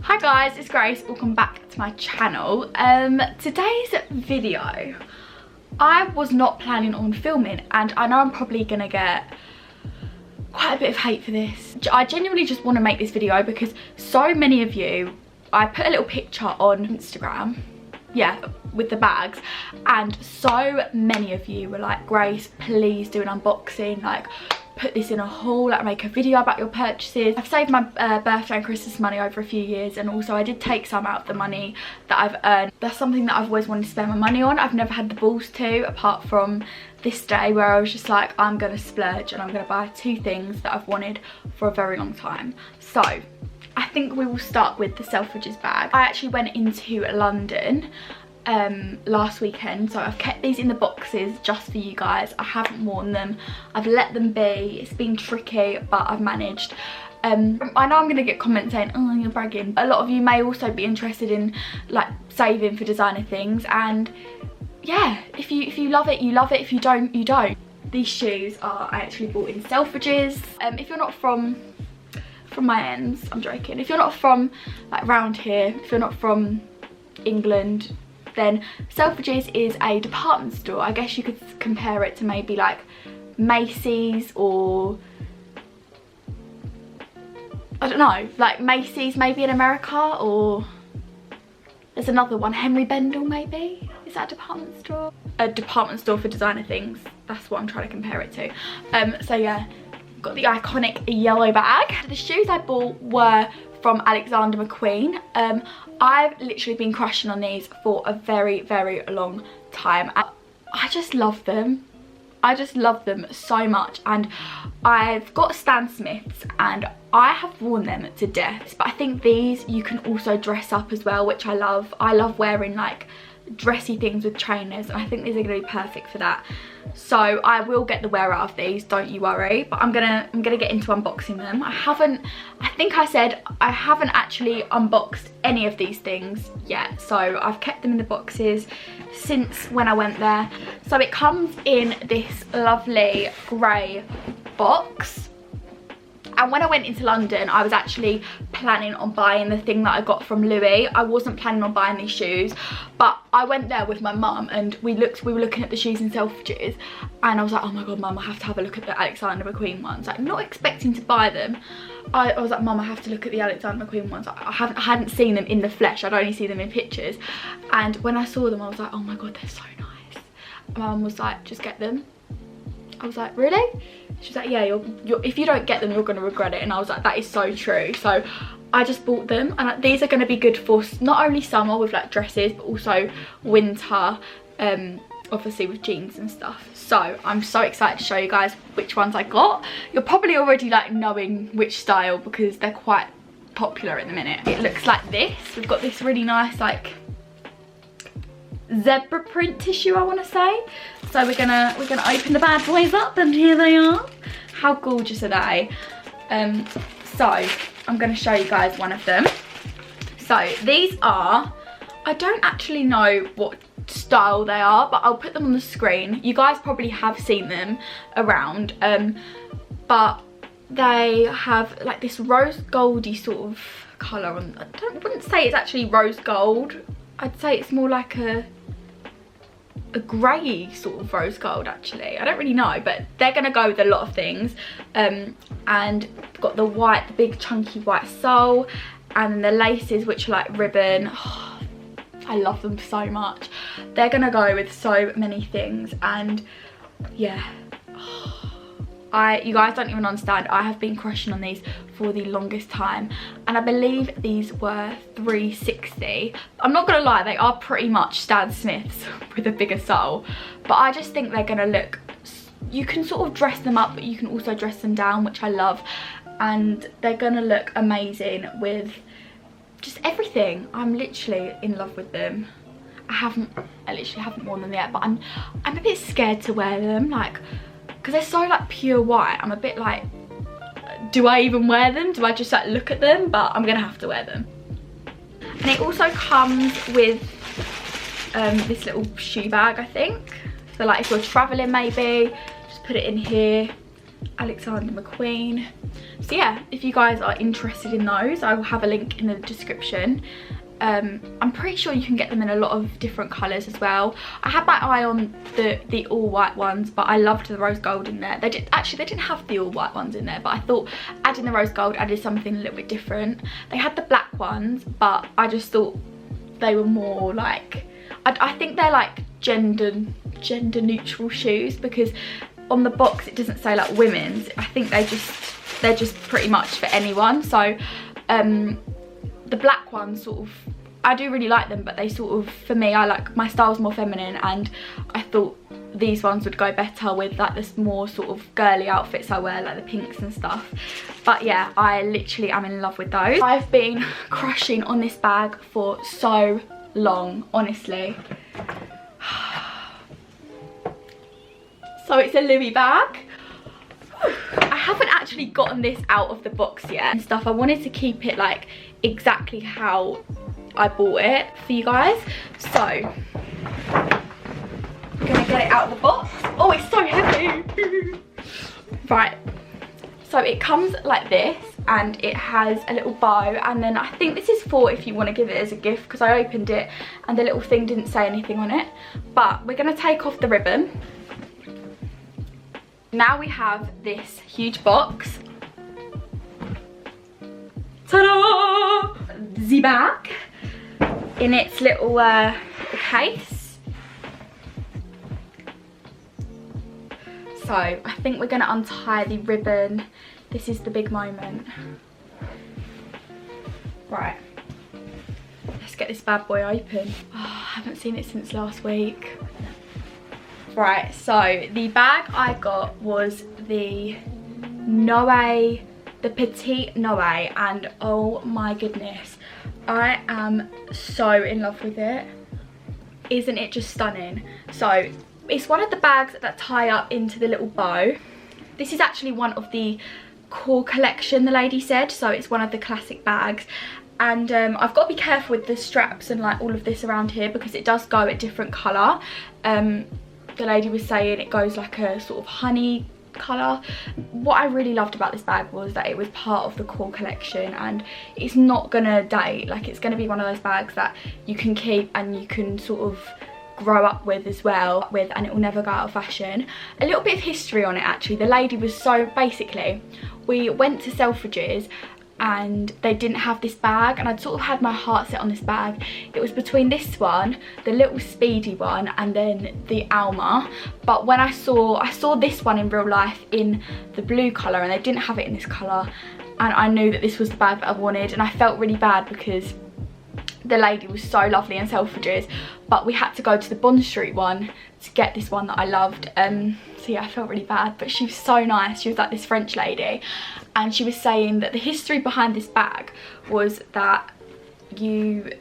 Hi guys, it's Grace. Welcome back to my channel. Today's video, I was not planning on filming, and I know I'm probably gonna get quite a bit of hate for this. I genuinely just want to make this video because so many of you, I put a little picture on Instagram, yeah, with the bags, and so many of you were like, Grace, please do an unboxing, like put this in a haul, like make a video about your purchases. I've saved my birthday and Christmas money over a few years, and also I did take some out of the money that I've earned. That's something that I've always wanted to spend my money on. I've never had the balls to, apart from this day where I was just like, I'm gonna splurge and I'm gonna buy 2 things that I've wanted for a very long time. So I think we will start with the Selfridges bag. I actually went into London last weekend, so I've kept these in the boxes just for you guys. I haven't worn them, I've let them be. It's been tricky, but I've managed. I know I'm gonna get comments saying, oh, you're bragging. A lot of you may also be interested in like saving for designer things, and yeah, if you love it, you love it. If you don't, you don't. These shoes I actually bought in Selfridges. If you're not from my ends, I'm joking, if you're not from like round here, if you're not from England, then Selfridges is a department store. I guess you could compare it to maybe like Macy's, or I don't know, like Macy's maybe in America, or there's another one, Henry Bendel maybe. Is that a department store? A department store for designer things. That's what I'm trying to compare it to. So yeah, got the iconic yellow bag. The shoes I bought were from Alexander McQueen. I've literally been crushing on these for a very, very long time. I just love them. I just love them so much, and I've got Stan Smiths and I have worn them to death, but I think these you can also dress up as well, which I love. I love wearing like dressy things with trainers, and I think these are going to be perfect for that. So I will get the wear out of these, don't you worry, but I'm gonna get into unboxing them. I think I said I haven't actually unboxed any of these things yet, so I've kept them in the boxes since when I went there. So it comes in this lovely grey box. And when I went into London, I was actually planning on buying the thing that I got from Louis. I wasn't planning on buying these shoes, but I went there with my mum, and we were looking at the shoes in Selfridges, and I was like, oh my god, mum, I have to have a look at the Alexander McQueen ones. Like, not expecting to buy them. I was like, mum, I have to look at the Alexander McQueen ones. I hadn't seen them in the flesh, I'd only seen them in pictures. And when I saw them, I was like, oh my god, they're so nice. And my mum was like, just get them. I was like, really? She's like, yeah, if you don't get them, you're going to regret it. And I was like, that is so true. So I just bought them, and these are going to be good for not only summer with like dresses, but also winter, obviously with jeans and stuff. So I'm so excited to show you guys which ones I got. You're probably already like knowing which style because they're quite popular at the minute. It looks like this. We've got this really nice like zebra print tissue, I want to say. So we're gonna open the bad boys up, and here they are. How gorgeous are they? So I'm gonna show you guys one of them. So these are, I don't actually know what style they are, but I'll put them on the screen. You guys probably have seen them around, but they have like this rose goldy sort of colour on. I wouldn't say it's actually rose gold. I'd say it's more like a grey sort of rose gold, actually. I don't really know, but they're gonna go with a lot of things. And got the white, the big chunky white sole, and then the laces, which are like ribbon. Oh, I love them so much. They're gonna go with so many things, and yeah. You guys don't even understand. I have been crushing on these for the longest time, and I believe these were £3.60. I'm not gonna lie, they are pretty much Stan Smiths with a bigger sole, but I just think they're gonna look, you can sort of dress them up, but you can also dress them down, which I love, and they're gonna look amazing with just everything. I'm literally in love with them. I literally haven't worn them yet, but I'm a bit scared to wear them, like, because they're so like pure white. I'm a bit like, do I even wear them? Do I just like look at them? But I'm gonna have to wear them. And it also comes with this little shoe bag, I think. So like if you're traveling maybe, just put it in here. Alexander McQueen. So yeah, if you guys are interested in those, I will have a link in the description. I'm pretty sure you can get them in a lot of different colours as well. I had my eye on the all white ones, but I loved the rose gold in there. They didn't have the all white ones in there, but I thought adding the rose gold added something a little bit different. They had the black ones, but I just thought they were more like, I think they're like gender neutral shoes, because on the box it doesn't say like women's. I think they're just pretty much for anyone. So the black ones sort of, I do really like them, but they sort of, for me, I like, my style's more feminine, and I thought these ones would go better with like this more sort of girly outfits I wear, like the pinks and stuff. But yeah, I literally am in love with those. I've been crushing on this bag for so long, honestly. So it's a Louis bag. I haven't actually gotten this out of the box yet and stuff. I wanted to keep it like exactly how I bought it for you guys. So I'm gonna get it out of the box. Oh, it's so heavy. Right, so it comes like this, and it has a little bow, and then I think this is for if you want to give it as a gift, because I opened it and the little thing didn't say anything on it. But we're gonna take off the ribbon. Now we have this huge box. Ta-da! The bag in its little case. So I think we're gonna untie the ribbon. This is the big moment. Right, let's get this bad boy open. Oh, I haven't seen it since last week. Right, so the bag I got was the Noe, the Petite Noe, and oh my goodness, I am so in love with it. Isn't it just stunning? So it's one of the bags that tie up into the little bow. This is actually one of the core collection, the lady said, so it's one of the classic bags. And I've got to be careful with the straps and like all of this around here, because it does go a different colour. The lady was saying it goes like a sort of honey colour. What I really loved about this bag was that it was part of the core collection, and it's not gonna date. Like, it's gonna be one of those bags that you can keep and you can sort of grow up with as well, and it will never go out of fashion. A little bit of history on it actually. The lady was, so basically we went to Selfridges and they didn't have this bag, and I'd sort of had my heart set on this bag. It was between this one, the little Speedy one, and then the Alma. But when I saw this one in real life in the blue colour, and they didn't have it in this colour, and I knew that this was the bag that I wanted, and I felt really bad because the lady was so lovely in Selfridges, but we had to go to the Bond Street one to get this one that I loved. So yeah, I felt really bad, but she was so nice. She was like this French lady, and she was saying that the history behind this bag was that they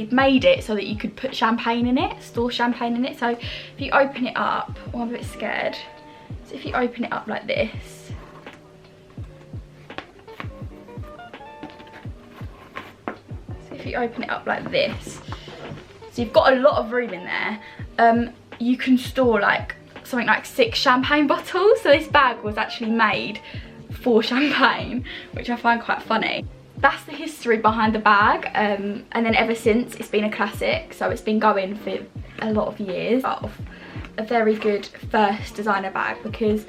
made it so that you could put champagne in it, store champagne in it. So if you open it up, oh, I'm a bit scared. So if you open it up like this, so you've got a lot of room in there. You can store like something like 6 champagne bottles. So this bag was actually made for champagne, which I find quite funny. That's the history behind the bag, and then ever since it's been a classic. So it's been going for a lot of years. A very good first designer bag, because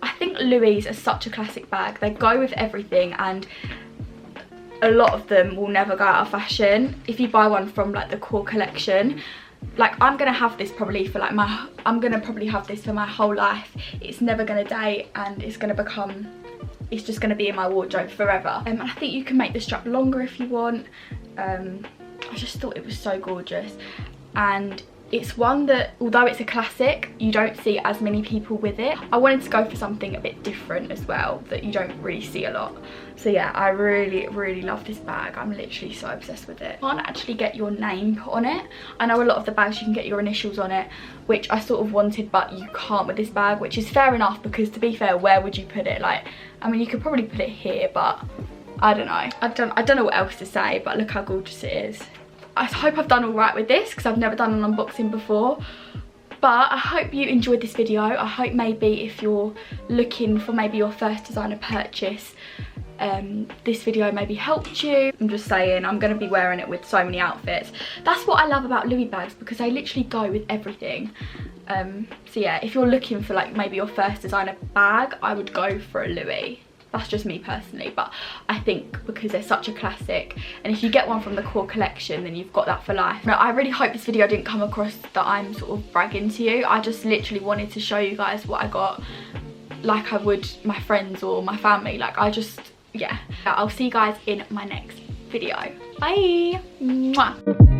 I think Louis are such a classic bag. They go with everything, and a lot of them will never go out of fashion. If you buy one from like the core collection, like I'm gonna have this probably for like I'm gonna probably have this for my whole life. It's never gonna date, and it's just gonna be in my wardrobe forever. And I think you can make the strap longer if you want. I just thought it was so gorgeous, and it's one that, although it's a classic, you don't see as many people with it. I wanted to go for something a bit different as well, that you don't really see a lot. So yeah, I really love this bag. I'm literally so obsessed with it. You can't actually get your name put on it. I know a lot of the bags you can get your initials on it, which I sort of wanted, but you can't with this bag, which is fair enough, because to be fair, where would you put it? Like, I mean, you could probably put it here, but I don't know. I don't know what else to say, but look how gorgeous it is. I hope I've done all right with this, because I've never done an unboxing before. But I hope you enjoyed this video. I hope maybe if you're looking for maybe your first designer purchase, this video maybe helped you. I'm just saying, I'm going to be wearing it with so many outfits. That's what I love about Louis bags, because they literally go with everything. So yeah, if you're looking for like maybe your first designer bag, I would go for a Louis. That's just me personally, but I think because they're such a classic, and if you get one from the core collection, then you've got that for life. Now, I really hope this video didn't come across that I'm sort of bragging to you. I just literally wanted to show you guys what I got, like I would my friends or my family. Like, I just, yeah. I'll see you guys in my next video. Bye. Mwah.